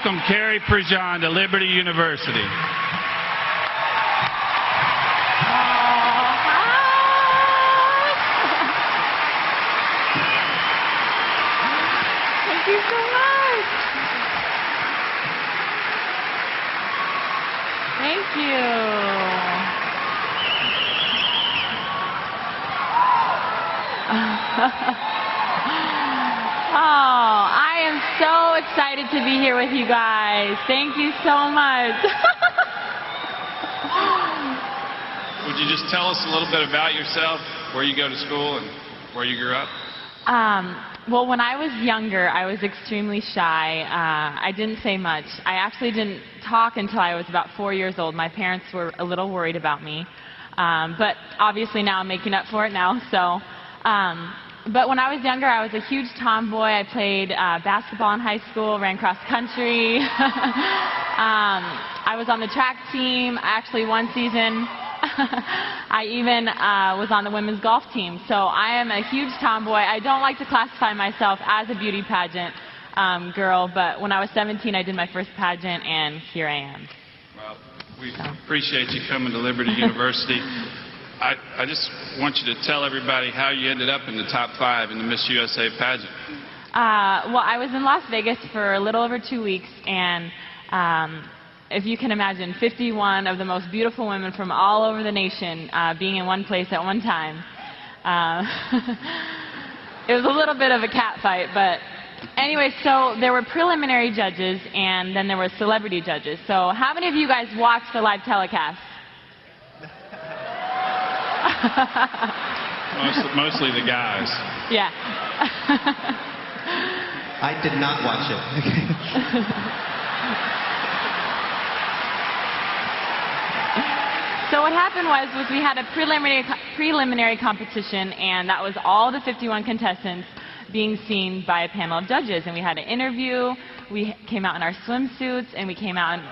welcome Carrie Prejean to Liberty University. Thank you so much. Thank you. Oh, I am so excited to be here with you guys. Thank you so much. Would you just tell us a little bit about yourself, where you go to school and where you grew up? Well, when I was younger, I was extremely shy. I didn't say much. I actually didn't talk until I was about 4 years old. My parents were a little worried about me. But obviously now I'm making up for it now. But when I was younger, I was a huge tomboy. I played basketball in high school, ran cross country. I was on the track team, actually one season. I even was on the women's golf team. So I am a huge tomboy. I don't like to classify myself as a beauty pageant girl, but when I was 17, I did my first pageant, and here I am. Well, we appreciate you coming to Liberty University. I just want you to tell everybody how you ended up in the top 5 in the Miss USA pageant. Well, I was in Las Vegas for a little over 2 weeks, and if you can imagine, 51 of the most beautiful women from all over the nation being in one place at one time. It was a little bit of a cat fight, but anyway, so there were preliminary judges, and then there were celebrity judges. So how many of you guys watched the live telecast? Mostly the guys. Yeah. I did not watch it. So what happened was we had a preliminary competition, and that was all the 51 contestants being seen by a panel of judges. And we had an interview. We came out in our swimsuits, and we came out in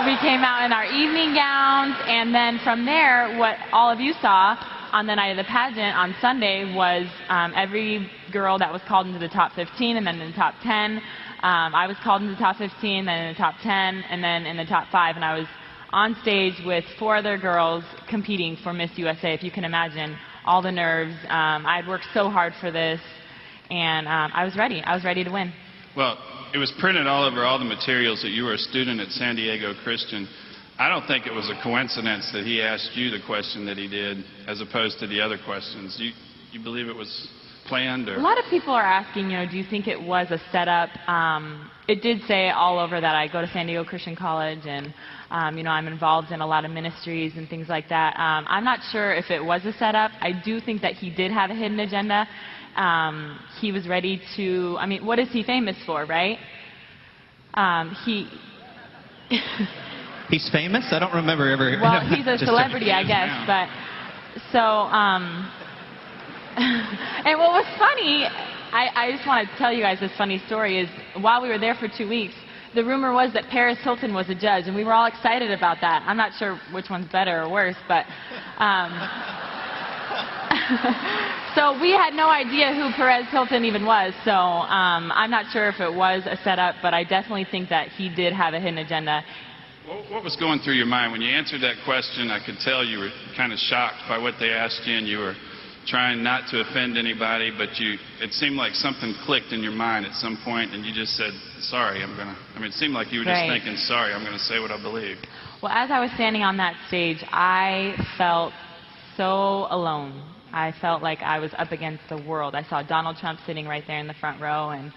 we came out in our evening gowns, and then from there, what all of you saw on the night of the pageant on Sunday was every girl that was called into the top 15, and then in the top 10. I was called into the top 15, then in the top 10, and then in the top 5, and I was on stage with 4 other girls competing for Miss USA. If you can imagine all the nerves. I had worked so hard for this, and I was ready. I was ready to win. Well, it was printed all over all the materials that you were a student at San Diego Christian. I don't think it was a coincidence that he asked you the question that he did as opposed to the other questions. You believe it was planned? Or? A lot of people are asking, do you think it was a setup? It did say all over that I go to San Diego Christian College, and I'm involved in a lot of ministries and things like that. I'm not sure if it was a setup. I do think that he did have a hidden agenda. He was ready to, what is he famous for, right? He's famous? I don't remember ever. Well, he's a celebrity, I guess. But so, and what was funny, I just want to tell you guys this funny story, is while we were there for 2 weeks, the rumor was that Paris Hilton was a judge, and we were all excited about that. I'm not sure which one's better or worse, but so we had no idea who Perez Hilton even was, so I'm not sure if it was a setup, but I definitely think that he did have a hidden agenda. What was going through your mind when you answered that question? I could tell you were kind of shocked by what they asked you, and you were trying not to offend anybody, but it seemed like something clicked in your mind at some point, and you just said, sorry, it seemed like you were just thinking, sorry, I'm going to say what I believe. Well, as I was standing on that stage, I felt so alone. I felt like I was up against the world. I saw Donald Trump sitting right there in the front row, and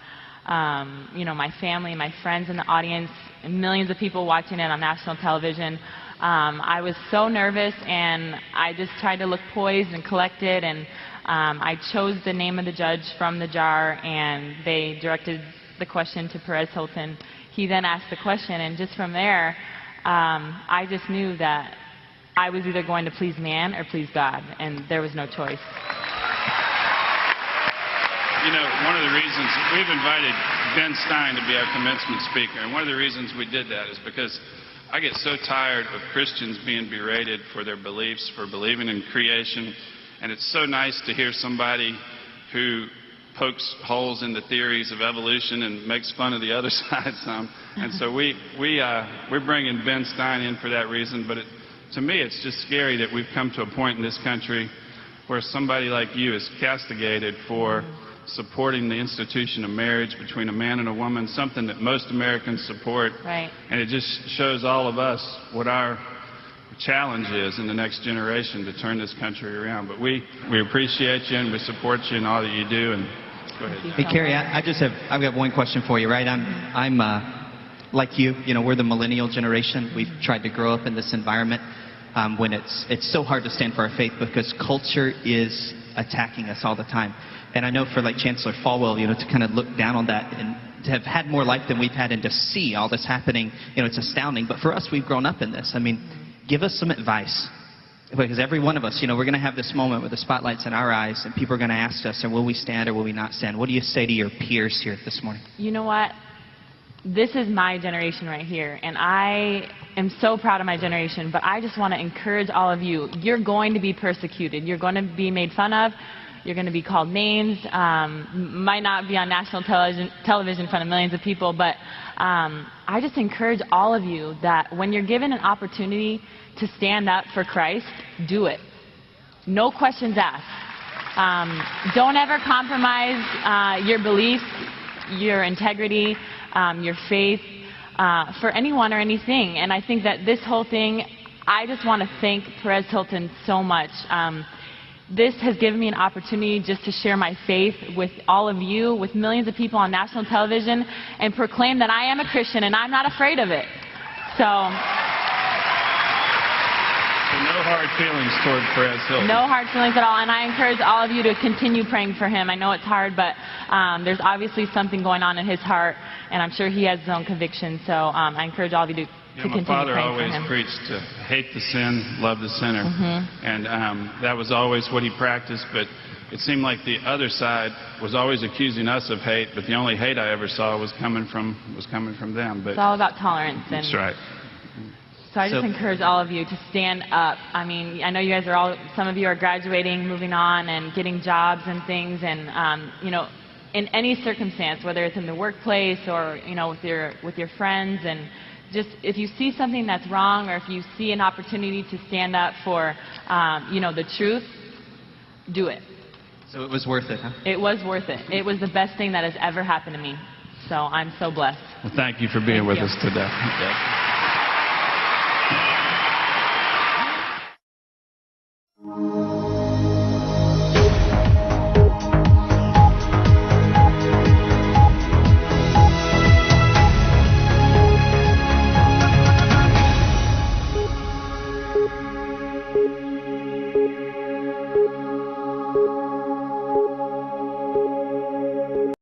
my family, my friends in the audience, and millions of people watching it on national television. I was so nervous, and I just tried to look poised and collected, and I chose the name of the judge from the jar, and they directed the question to Perez Hilton. He then asked the question, and just from there, I just knew that I was either going to please man or please God, and there was no choice. One of the reasons we've invited Ben Stein to be our commencement speaker, and one of the reasons we did that is because I get so tired of Christians being berated for their beliefs, for believing in creation, and it's so nice to hear somebody who pokes holes in the theories of evolution and makes fun of the other side some. And so we're bringing Ben Stein in for that reason. But to me, it's just scary that we've come to a point in this country where somebody like you is castigated for supporting the institution of marriage between a man and a woman, something that most Americans support. Right. And it just shows all of us what our challenge is in the next generation to turn this country around. But we appreciate you and we support you in all that you do. And go ahead. Hey, Carrie, I've got one question for you, right? I'm like you. You know, we're the millennial generation. We've tried to grow up in this environment when it's so hard to stand for our faith because culture is attacking us all the time. And I know for like Chancellor Falwell, you know, to kind of look down on that and to have had more life than we've had and to see all this happening, you know, it's astounding. But for us, we've grown up in this. I mean, give us some advice. Because every one of us, you know, we're going to have this moment where the spotlight's in our eyes and people are going to ask us, and will we stand or will we not stand? What do you say to your peers here this morning? You know what? This is my generation right here, and I am so proud of my generation, but I just want to encourage all of you. You're going to be persecuted. You're going to be made fun of. You're going to be called names. Might not be on national television in front of millions of people, but I just encourage all of you that when you're given an opportunity to stand up for Christ, do it. No questions asked. Don't ever compromise your beliefs, your integrity, your faith for anyone or anything. And I think that this whole thing, I just want to thank Perez Hilton so much. This has given me an opportunity just to share my faith with all of you, with millions of people on national television, and proclaim that I am a Christian and I'm not afraid of it. So no hard feelings toward Perez Hilton. No hard feelings at all, and I encourage all of you to continue praying for him. I know it's hard, but there's obviously something going on in his heart, and I'm sure he has his own convictions, so I encourage all of you to my father always preached to hate the sin, love the sinner. And that was always what he practiced, but it seemed like the other side was always accusing us of hate, but the only hate I ever saw was coming from them. But it's all about tolerance. And that's right. So I just encourage all of you to stand up. I mean, I know you guys are all, some of you are graduating, moving on, and getting jobs and things, and you know, in any circumstance, whether it's in the workplace or, you know, with your friends, and just if you see something that's wrong or if you see an opportunity to stand up for, you know, the truth, do it. So it was worth it, huh? It was worth it. It was the best thing that has ever happened to me. So I'm so blessed. Well, thank you for being with us today.